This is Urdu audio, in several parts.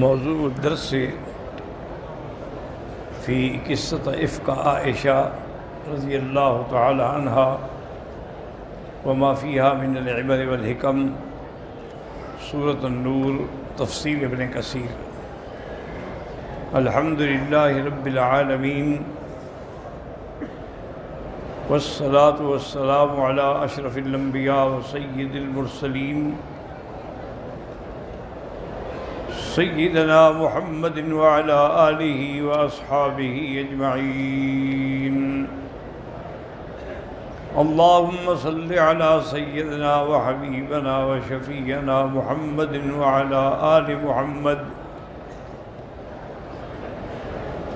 موضوع الدرس فی قصۃ افک عائشہ رضی اللہ تعالی عنہا وما فیہا من العبر والحکم، سورۃ النور، تفسیر ابن کثیر۔ الحمد للہ رب العالمین والصلاة والسلام علی اشرف الانبیاء وسید المرسلین سیدنا محمد وعلى آلہ واصحابہ اجمعین۔ اللہم صل علی سیدنا وحبیبنا وشفیعنا محمد وعلى آل محمد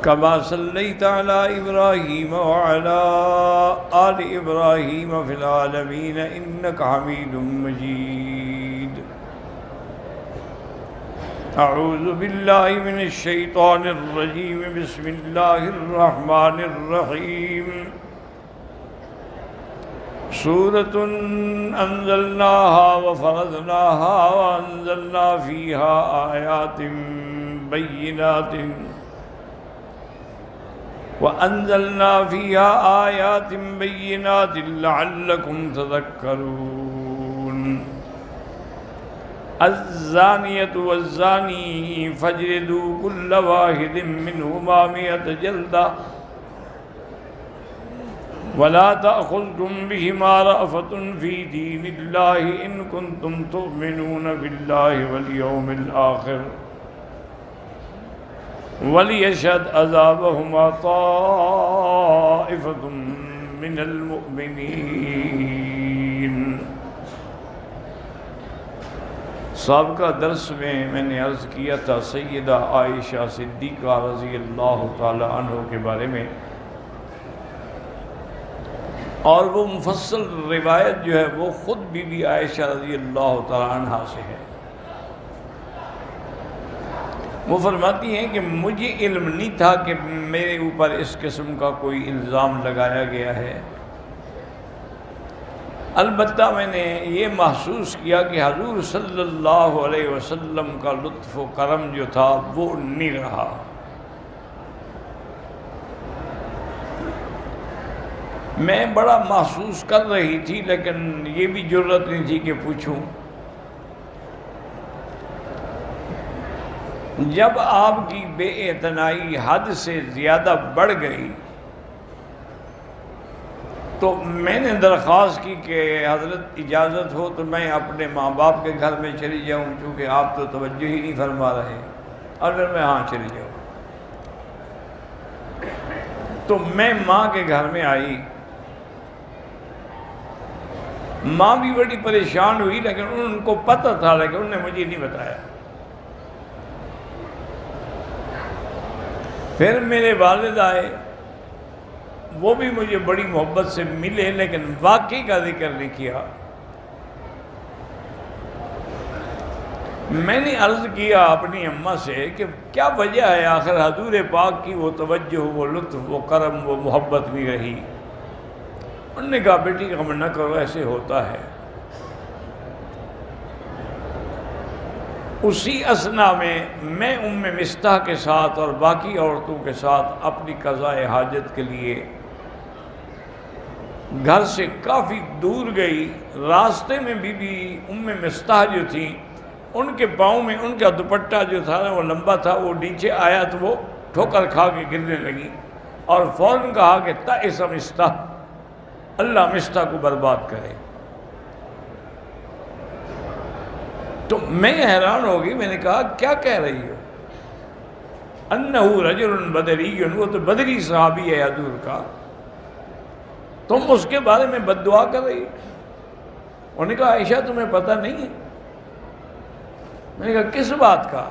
کما صلیت علی ابراہیم وعلى آل ابراہیم فی العالمین انک حمید مجید۔ اعوذ باللہ من الشیطان الرجیم، بسم اللہ الرحمن الرحیم۔ سورۃ انزلناها وفرضناها وانزلنا فیہا آیات بینات لعلکم تذکرون۔ الزانیۃ والزانی فاجلدوا کل واحد منہما مئۃ جلدہ ولا تأخذکم بہما رأفۃ فی دین اللہ ان کنتم تؤمنون باللہ والیوم الآخر ولیشہد عذابہما طائفۃ من المؤمنین۔ سابقہ درس میں نے عرض کیا تھا سیدہ عائشہ صدیقہ رضی اللہ تعالی عنہ کے بارے میں، اور وہ مفصل روایت جو ہے وہ خود بی بی عائشہ رضی اللہ تعالی عنہ سے ہے۔ وہ فرماتی ہیں کہ مجھے علم نہیں تھا کہ میرے اوپر اس قسم کا کوئی الزام لگایا گیا ہے، البتہ میں نے یہ محسوس کیا کہ حضور صلی اللہ علیہ وسلم کا لطف و کرم جو تھا وہ نہیں رہا۔ میں بڑا محسوس کر رہی تھی لیکن یہ بھی جرأت نہیں تھی کہ پوچھوں۔ جب آپ کی بے اعتنائی حد سے زیادہ بڑھ گئی تو میں نے درخواست کی کہ حضرت اجازت ہو تو میں اپنے ماں باپ کے گھر میں چلی جاؤں، چونکہ آپ تو توجہ ہی نہیں فرما رہے۔ اور پھر میں ہاں چلی جاؤں، تو میں ماں کے گھر میں آئی۔ ماں بھی بڑی پریشان ہوئی، لیکن ان کو پتہ تھا لیکن انہوں نے مجھے نہیں بتایا۔ پھر میرے والد آئے، وہ بھی مجھے بڑی محبت سے ملے لیکن واقعی کا ذکر نہیں کیا۔ میں نے عرض کیا اپنی اماں سے کہ کیا وجہ ہے آخر حضور پاک کی وہ توجہ، وہ لطف، وہ کرم، وہ محبت نہیں رہی؟ انہوں نے کہا بیٹی غم نہ کرو، ایسے ہوتا ہے۔ اسی اثنا میں ام مستح کے ساتھ اور باقی عورتوں کے ساتھ اپنی قضاء حاجت کے لیے گھر سے کافی دور گئی۔ راستے میں بی بی ام مستح جو تھیں ان کے پاؤں میں ان کا دوپٹہ جو تھا وہ لمبا تھا، وہ نیچے آیا تو وہ ٹھوکر کھا کے گرنے لگی اور فوراً کہا کہ تعس مستح، اللہ مستح کو برباد کرے۔ تو میں حیران ہو گئی، میں نے کہا کیا کہہ رہی ہو؟ انہو رجل بدری، وہ تو بدری صحابی ہے حضور کا، تم اس کے بارے میں بد دعا کر رہی ہو؟ انہوں نے کہا عائشہ تمہیں پتہ نہیں ہے؟ میں نے کہا کس بات کا؟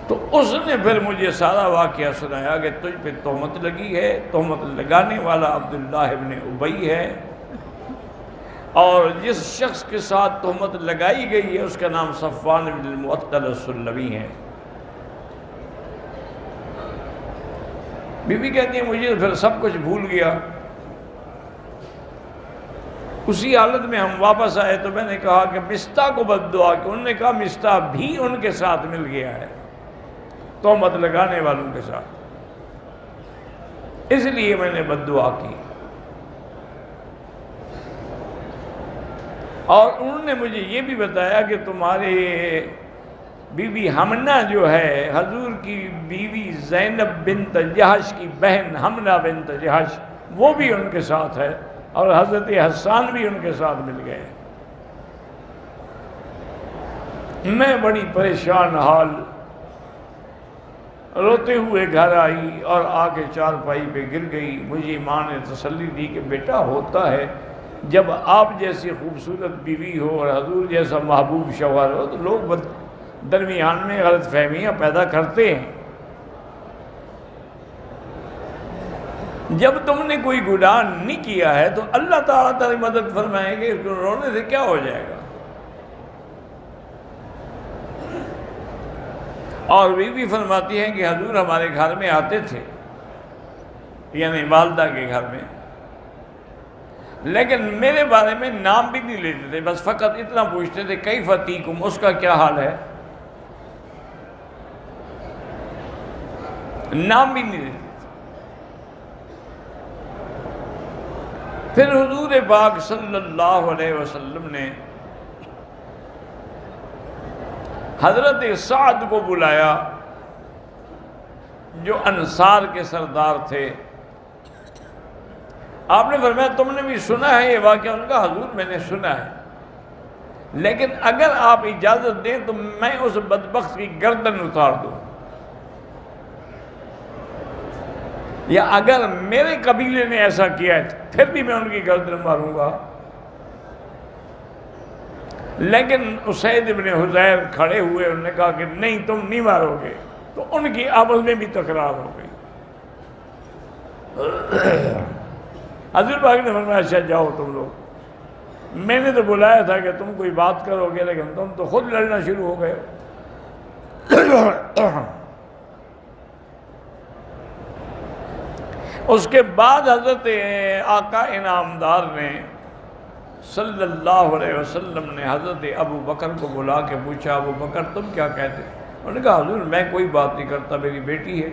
تو اس نے پھر مجھے سارا واقعہ سنایا کہ تجھ پہ تہمت لگی ہے، تہمت لگانے والا عبداللہ ابن ابی ہے، اور جس شخص کے ساتھ تہمت لگائی گئی ہے اس کا نام صفوان بن المعطل السلمی ہے۔ بی بی کہتی ہے مجھے پھر سب کچھ بھول گیا، اسی حالت میں ہم واپس آئے تو میں نے کہا کہ مستہ کو بد دعا کی. انہوں نے کہا مستہ بھی ان کے ساتھ مل گیا ہے تہمت لگانے والوں کے ساتھ, اس لیے میں نے بد دعا کی. اور انہوں نے مجھے یہ بھی بتایا کہ تمہارے بی بی حمنہ جو ہے, حضور کی بیوی زینب بنت جہش کی بہن حمنہ بنت جہش, وہ بھی ان کے ساتھ ہے, اور حضرت حسان بھی ان کے ساتھ مل گئے. میں بڑی پریشان حال روتے ہوئے گھر آئی اور آ کے چارپائی پہ گر گئی. مجھے ماں نے تسلی دی کہ بیٹا ہوتا ہے, جب آپ جیسی خوبصورت بیوی ہو اور حضور جیسا محبوب شوہر ہو تو لوگ درمیان میں غلط فہمیاں پیدا کرتے ہیں. جب تم نے کوئی گناہ نہیں کیا ہے تو اللہ تعالیٰ تعالی مدد فرمائیں گے, رونے سے کیا ہو جائے گا. اور بیوی فرماتی ہے کہ حضور ہمارے گھر میں آتے تھے, یعنی والدہ کے گھر میں, لیکن میرے بارے میں نام بھی نہیں لیتے تھے, بس فقط اتنا پوچھتے تھے کیف تیکم, اس کا کیا حال ہے, نام بھی نہیں لیتے تھے. پھر حضور پاک صلی اللہ علیہ وسلم نے حضرت سعد کو بلایا جو انصار کے سردار تھے. آپ نے فرمایا تم نے بھی سنا ہے یہ واقعہ؟ ان کا حضور میں نے سنا ہے, لیکن اگر آپ اجازت دیں تو میں اس بدبخت کی گردن اتار دوں, یا اگر میرے قبیلے نے ایسا کیا ہے پھر بھی میں ان کی گردن ماروں گا. لیکن اسید ابن حضیر کھڑے ہوئے, انہوں نے کہا کہ نہیں تم نہیں مارو گے, تو ان کی آپس میں بھی تکرار ہو گئی. حضور پاک نے فرمایا اچھا جاؤ تم لوگ, میں نے تو بلایا تھا کہ تم کوئی بات کرو گے, لیکن تم تو خود لڑنا شروع ہو گئے. اس کے بعد حضرت آقا انعامدار نے صلی اللہ علیہ وسلم نے حضرت ابو بکر کو بلا کے پوچھا, ابو بکر تم کیا کہتے؟ انہوں نے کہا حضور میں کوئی بات نہیں کرتا, میری بیٹی ہے,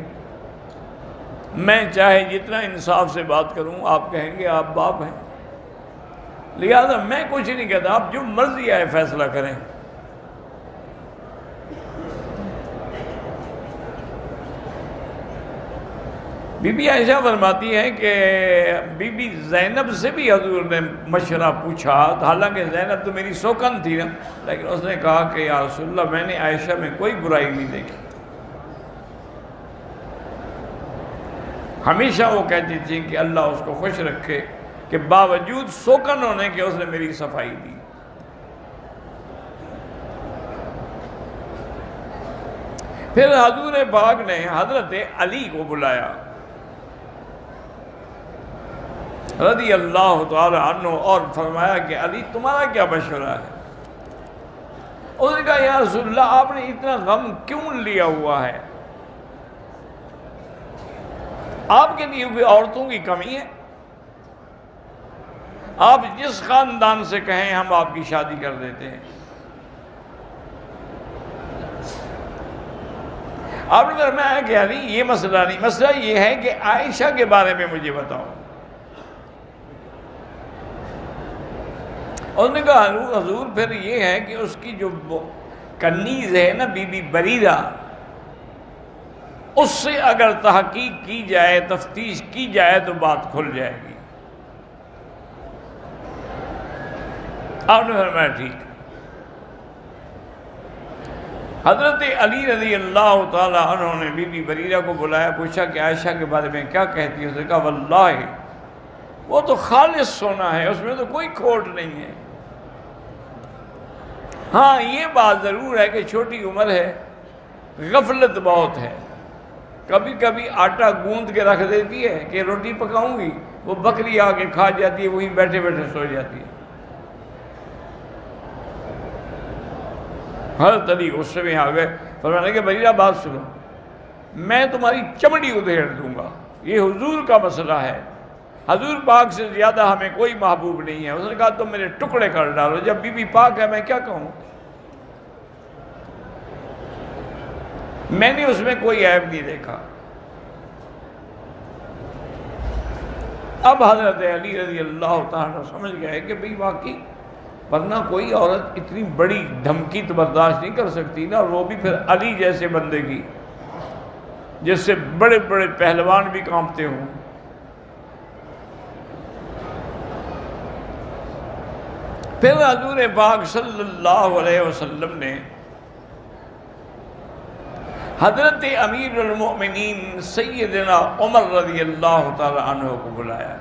میں چاہے جتنا انصاف سے بات کروں آپ کہیں گے آپ باپ ہیں, لہذا میں کچھ نہیں کہتا, آپ جو مرضی آئے فیصلہ کریں. بی بی عائشہ فرماتی ہے کہ بی بی زینب سے بھی حضور نے مشورہ پوچھا, حالانکہ زینب تو میری سوکن تھی نا, لیکن اس نے کہا کہ یا رسول اللہ میں نے عائشہ میں کوئی برائی نہیں دیکھی. ہمیشہ وہ کہتی تھی کہ اللہ اس کو خوش رکھے کہ باوجود سوکن ہونے کے اس نے میری صفائی دی. پھر حضور پاک نے حضرت علی کو بلایا رضی اللہ تعالی عنہ, اور فرمایا کہ علی تمہارا کیا مشورہ ہے؟ اس نے کہا یا رسول اللہ آپ نے اتنا غم کیوں لیا ہوا ہے؟ آپ کے لیے بھی عورتوں کی کمی ہے, آپ جس خاندان سے کہیں ہم آپ کی شادی کر دیتے ہیں. آپ نے فرمایا کہ علی یہ مسئلہ نہیں, مسئلہ یہ ہے کہ عائشہ کے بارے میں مجھے بتاؤ. انہوں نے کہا حضور پھر یہ ہے کہ اس کی جو کنیز ہے نا بی بی بریرہ, اس سے اگر تحقیق کی جائے, تفتیش کی جائے تو بات کھل جائے گی. آپ نے فرمایا ٹھیک. حضرت علی رضی اللہ تعالی عنہ نے بی بی بریرہ کو بلایا, پوچھا کہ عائشہ کے بارے میں کیا کہتی ہے؟ اس نے کہا واللہ وہ تو خالص سونا ہے, اس میں تو کوئی کھوٹ نہیں ہے. ہاں یہ بات ضرور ہے کہ چھوٹی عمر ہے, غفلت بہت ہے, کبھی کبھی آٹا گوندھ کے رکھ دیتی ہے کہ روٹی پکاؤں گی, وہ بکری آ کے کھا جاتی ہے, وہیں بیٹھے بیٹھے سو جاتی ہے. حضرت علی غصے میں آ گئے, فرمانے کہ بریرہ بات سنو, میں تمہاری چمڑی ادھیڑ دوں گا, یہ حضور کا مسئلہ ہے, حضور پاک سے زیادہ ہمیں کوئی محبوب نہیں ہے. اس نے کہا تم میرے ٹکڑے کر ڈالو. جب بی بی پاک ہے میں کیا کہوں؟ میں نے اس میں کوئی عیب نہیں دیکھا. اب حضرت علی رضی اللہ تعالیٰ سمجھ گئے کہ بھئی واقعی ورنہ کوئی عورت اتنی بڑی دھمکی تو برداشت نہیں کر سکتی نا، اور وہ بھی پھر علی جیسے بندے کی جس سے بڑے بڑے پہلوان بھی کانپتے ہوں. پھر حضور پاک صلی اللہ علیہ وسلم نے حضرت امیر المؤمنین سیدنا عمر رضی اللہ تعالی عنہ کو بلایا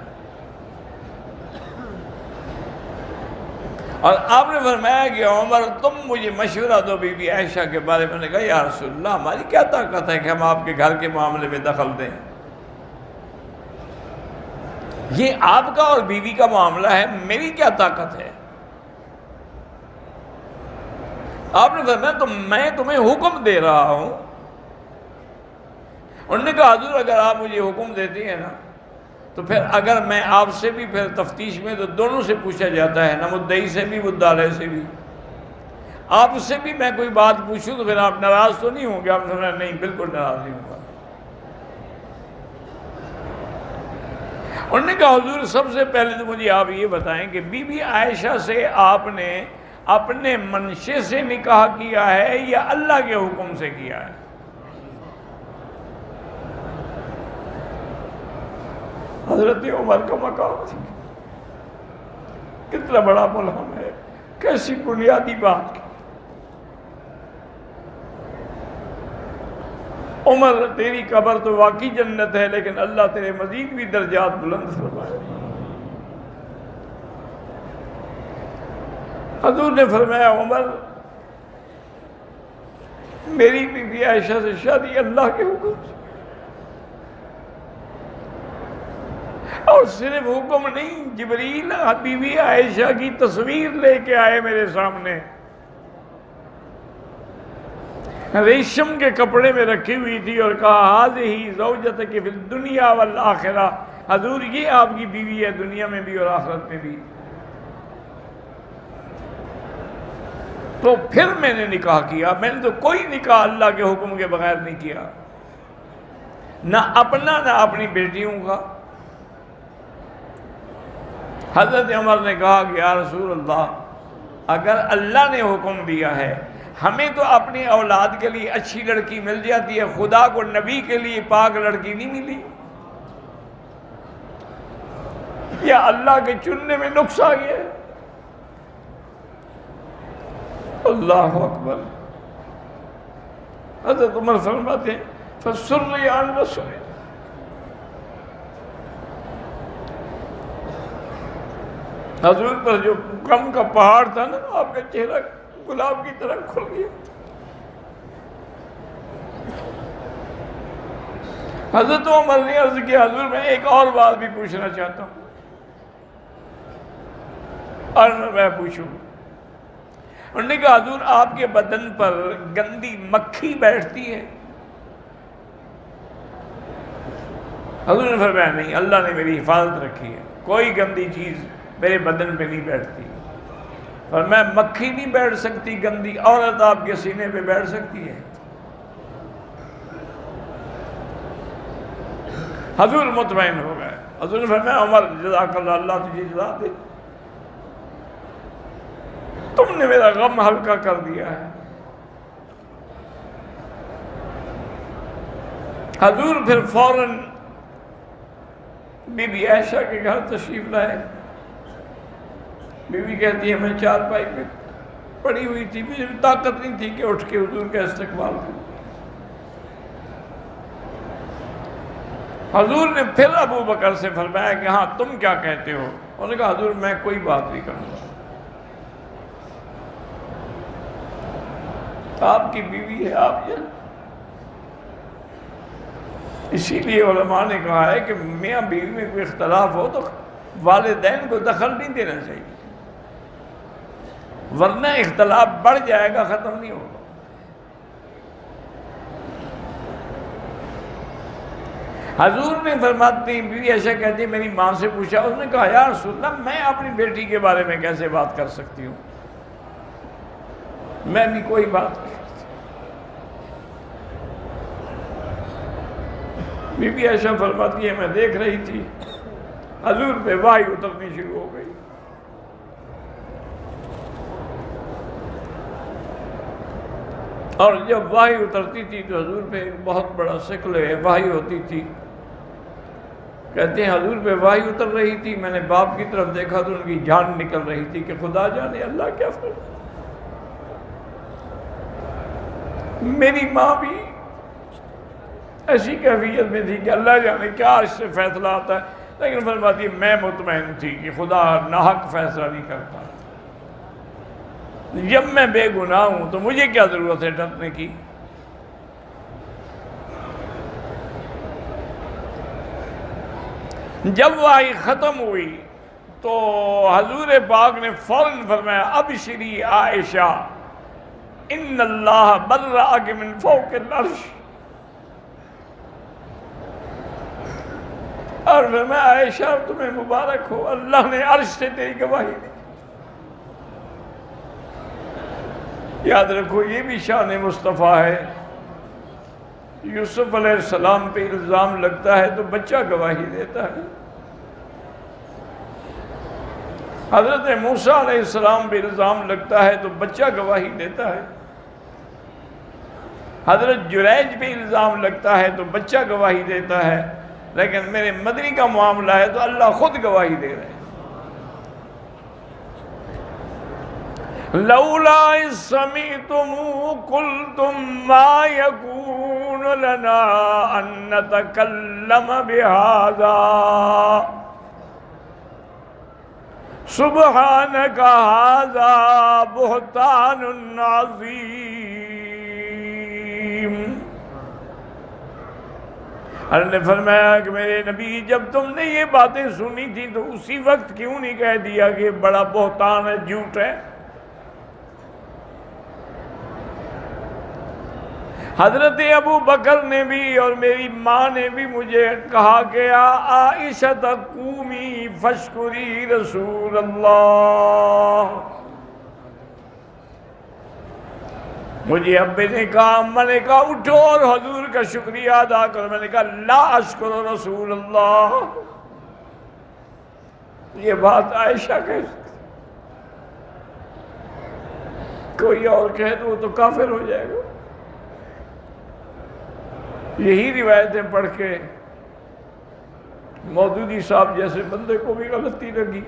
اور آپ نے فرمایا کہ عمر تم مجھے مشورہ دو بی بی عائشہ کے بارے میں. نے کہا یا رسول اللہ ہماری کیا طاقت ہے کہ ہم آپ کے گھر کے معاملے میں دخل دیں، یہ آپ کا اور بیوی کا معاملہ ہے، میری کیا طاقت ہے؟ آپ نے فرمایا تو میں تمہیں حکم دے رہا ہوں. انہوں نے کہا حضور اگر آپ مجھے حکم دیتے ہیں نا تو پھر اگر میں آپ سے بھی پھر تفتیش میں تو دونوں سے پوچھا جاتا ہے نا، مدعی سے بھی مدعا علیہ سے بھی. آپ سے بھی میں کوئی بات پوچھوں تو پھر آپ ناراض تو نہیں ہوں گے؟ آپ نے فرمایا نہیں بالکل ناراض نہیں ہوں گا. انہوں نے کہا حضور سب سے پہلے تو مجھے آپ یہ بتائیں کہ بی بی عائشہ سے آپ نے اپنے منشے سے نکاح کیا ہے یا اللہ کے حکم سے کیا ہے؟ حضرت عمر کا مقام کتنا بڑا ملہم ہے، کیسی بنیادی بات کی. عمر تیری قبر تو واقعی جنت ہے لیکن اللہ تیرے مزید بھی درجات بلند فرمائے. حضور نے فرمایا عمر میری بی بی عائشہ سے شادی اللہ کے حکم سے، اور صرف حکم نہیں، جبریل بی بی عائشہ کی تصویر لے کے آئے میرے سامنے، ریشم کے کپڑے میں رکھی ہوئی تھی اور کہا ہذہ زوجتک فی الدنیا والآخرہ، حضور یہ آپ کی بیوی ہے دنیا میں بھی اور آخرت میں بھی. تو پھر میں نے نکاح کیا. میں نے تو کوئی نکاح اللہ کے حکم کے بغیر نہیں کیا، نہ اپنا نہ اپنی بیٹیوں کا. حضرت عمر نے کہا کہ یا رسول اللہ اگر اللہ نے حکم دیا ہے، ہمیں تو اپنی اولاد کے لیے اچھی لڑکی مل جاتی ہے، خدا کو نبی کے لیے پاک لڑکی نہیں ملی، یا اللہ کے چننے میں نقص آ گیا؟ اللہ اکبر. حضرت عمر فرماتے ہیں فَسُرِّ عَنْ رَسُولِ، حضور پر جو غم کا پہاڑ تھا نا، آپ کا چہرہ گلاب کی طرح کھل گیا. حضرت عمر نے عرض کیا حضور میں ایک اور بات بھی پوچھنا چاہتا ہوں. اور میں پوچھوں؟ انہوں نے کہا حضور آپ کے بدن پر گندی مکھی بیٹھتی ہے؟ حضور نے فرمایا نہیں، اللہ نے میری حفاظت رکھی ہے، کوئی گندی چیز میرے بدن پہ نہیں بیٹھتی. فرمایا مکھی نہیں بیٹھ سکتی، گندی عورت آپ کے سینے پہ بیٹھ سکتی ہے؟ حضور مطمئن ہو گئے. حضور نے فرمایا عمر جزاک اللہ، اللہ تجھے جزا دے، تم نے میرا غم ہلکا کر دیا ہے. حضور پھر فوراً بی بی عائشہ کے گھر تشریف لائے. بی بی کہتی ہے میں چارپائی پہ پڑی ہوئی تھی، مجھے طاقت نہیں تھی کہ اٹھ کے حضور کا استقبال کروں. حضور نے پھر ابو بکر سے فرمایا کہ ہاں تم کیا کہتے ہو؟ انہوں نے کہا حضور میں کوئی بات نہیں کروں گا، آپ کی بیوی ہے آپ یہ. اسی لیے علماء نے کہا ہے کہ میاں بیوی میں کوئی اختلاف ہو تو والدین کو دخل نہیں دینا چاہیے، ورنہ اختلاف بڑھ جائے گا، ختم نہیں ہوگا. حضور نے فرماتی بی بی عائشہ کہتی میری ماں سے پوچھا، اس نے کہا یا رسول اللہ میں اپنی بیٹی کے بارے میں کیسے بات کر سکتی ہوں، میں بھی کوئی بات نہیں۔ بی بی عائشہ فرماتی ہے میں دیکھ رہی تھی حضور پہ وحی اترنی شروع ہو گئی، اور جب وحی اترتی تھی تو حضور پہ ایک بہت بڑا شکل وحی ہوتی تھی۔ کہتے ہیں حضور پہ وحی اتر رہی تھی، میں نے باپ کی طرف دیکھا تو ان کی جان نکل رہی تھی کہ خدا جانے اللہ کیا فرمائے۔ میری ماں بھی ایسی کیفیت میں تھی کہ اللہ جانے کیا اس سے فیصلہ آتا ہے، لیکن فرماتی ہے میں مطمئن تھی کہ خدا ناحق فیصلہ نہیں کرتا، جب میں بے گناہ ہوں تو مجھے کیا ضرورت ہے ڈرنے کی۔ جب وحی ختم ہوئی تو حضور پاک نے فوراً فرمایا ابشری عائشہ ان اللہ برأک من فوق العرش، اور فرمایا عائشہ تمہیں مبارک ہو، اللہ نے عرش سے تیری گواہی دی۔ یاد رکھو یہ بھی شان مصطفیٰ ہے، یوسف علیہ السلام پہ الزام لگتا ہے تو بچہ گواہی دیتا ہے، حضرت موسیٰ علیہ السلام پہ الزام لگتا ہے تو بچہ گواہی دیتا ہے، حضرت جریج پہ الزام لگتا ہے تو بچہ گواہی دیتا ہے، لیکن میرے مدنی کا معاملہ ہے تو اللہ خود گواہی دے رہے ہیں۔ لولا اذ سمعتموہ قلتم ما یکون لنا ان نتکلم بہذا سبحانک ھذا بہتان عظیم۔ اللہ نے فرمایا کہ میرے نبی جب تم نے یہ باتیں سنی تھی تو اسی وقت کیوں نہیں کہہ دیا کہ بڑا بہتان ہے، جھوٹ ہے۔ حضرت ابو بکر نے بھی اور میری ماں نے بھی مجھے کہا کہ عائشہ قومی فاشکری رسول اللہ، مجھے ابے نے کہا، میں نے کہا اٹھو اور حضور کا شکریہ ادا کرو، میں نے کہا لا اشکر رسول اللہ، یہ بات عائشہ کہہ سکتی، کوئی اور کہے تو وہ تو کافر ہو جائے گا۔ یہی روایتیں پڑھ کے مودودی صاحب جیسے بندے کو بھی غلطی لگی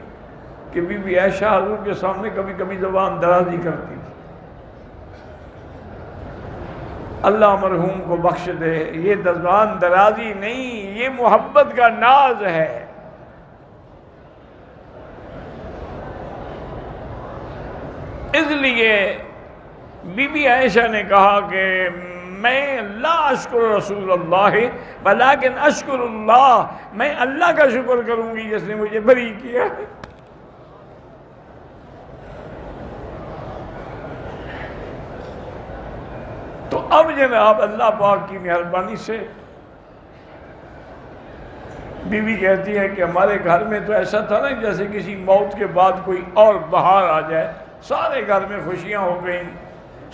کہ بی بی عائشہ حضور کے سامنے کبھی کبھی زبان درازی کرتی تھی۔ اللہ مرحوم کو بخش دے، یہ زبان درازی نہیں، یہ محبت کا ناز ہے۔ اس لیے بی بی عائشہ نے کہا کہ میں لا اشکر رسول اللہ ولیکن اشکر اللہ، میں اللہ کا شکر کروں گی جس نے مجھے بری کیا ہے۔ تو اب جناب اللہ پاک کی مہربانی سے بیوی کہتی ہے کہ ہمارے گھر میں تو ایسا تھا نا جیسے کسی موت کے بعد کوئی اور بہار آ جائے، سارے گھر میں خوشیاں ہو گئیں،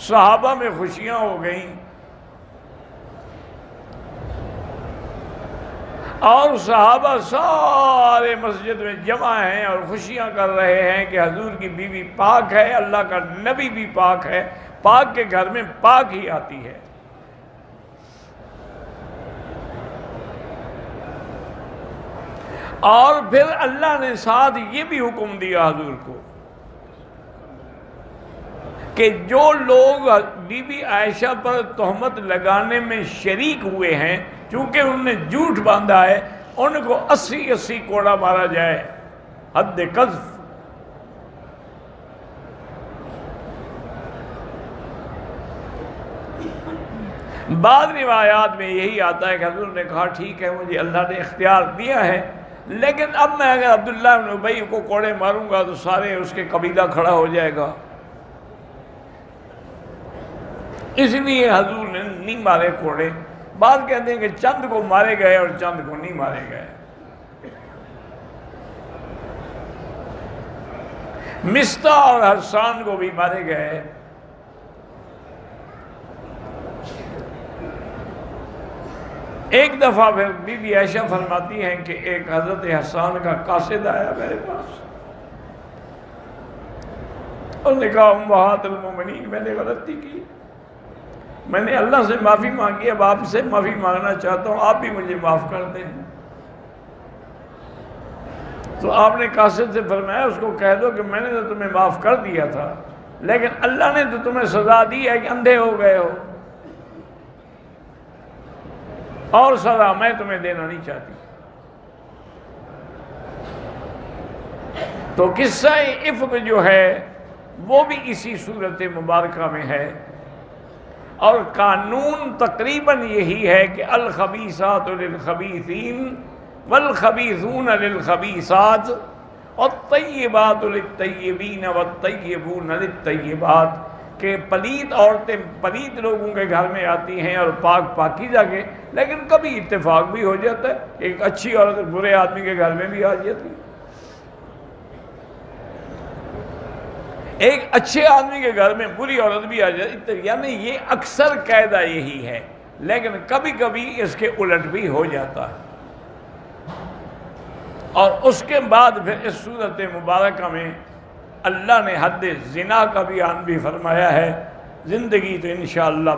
صحابہ میں خوشیاں ہو گئیں، اور صحابہ سارے مسجد میں جمع ہیں اور خوشیاں کر رہے ہیں کہ حضور کی بیوی پاک ہے، اللہ کا نبی بھی پاک ہے، پاک کے گھر میں پاک ہی آتی ہے۔ اور پھر اللہ نے ساتھ یہ بھی حکم دیا حضور کو کہ جو لوگ بی بی عائشہ پر تہمت لگانے میں شریک ہوئے ہیں، چونکہ انہوں نے جھوٹ باندھا ہے، ان کو 80 کوڑا مارا جائے، حد قذف۔ بعض روایات میں یہی آتا ہے کہ حضور نے کہا ٹھیک ہے مجھے اللہ نے اختیار دیا ہے، لیکن اب میں اگر عبداللہ بن ابی کو کوڑے ماروں گا تو سارے اس کے قبیلہ کھڑا ہو جائے گا، اس لیے حضور نے نہیں مارے کوڑے، بعض کہتے ہیں کہ چند کو مارے گئے اور چند کو نہیں مارے گئے. مصطح اور حسان کو بھی مارے گئے. ایک دفعہ پھر بی بی عائشہ فرماتی ہیں کہ ایک حضرت حسان کا قاصد آیا میرے پاس، انہوں نے کہا امہات المومنین میں نے غلطی کی، میں نے اللہ سے معافی مانگی، اب آپ سے معافی مانگنا چاہتا ہوں، آپ بھی مجھے معاف کر دیں. تو آپ نے قاصد سے فرمایا اس کو کہہ دو کہ میں نے تو تمہیں معاف کر دیا تھا، لیکن اللہ نے تو تمہیں سزا دی ہے کہ اندھے ہو گئے ہو، اور سزا میں تمہیں دینا نہیں چاہتی. تو قصہ افک جو ہے وہ بھی اسی صورت مبارکہ میں ہے، اور قانون تقریباً یہی ہے کہ الخبیثات للخبیثین والخبیثون للخبیثات والطیبات للطیبین والطیبون للطیبات، کہ پلید عورتیں پلید لوگوں کے گھر میں آتی ہیں اور پاک پاکیزہ کے، لیکن کبھی اتفاق بھی ہو جاتا ہے، ایک اچھی عورت برے آدمی کے گھر میں بھی آ جاتی ہے، ایک اچھے آدمی کے گھر میں بری عورت بھی آ جاتی ہے، یعنی یہ اکثر قاعدہ یہی ہے، لیکن کبھی کبھی اس کے الٹ بھی ہو جاتا ہے. اور اس کے بعد پھر اس صورت مبارکہ میں اللہ نے حد زنا کا بیان بھی فرمایا ہے. زندگی تو انشاءاللہ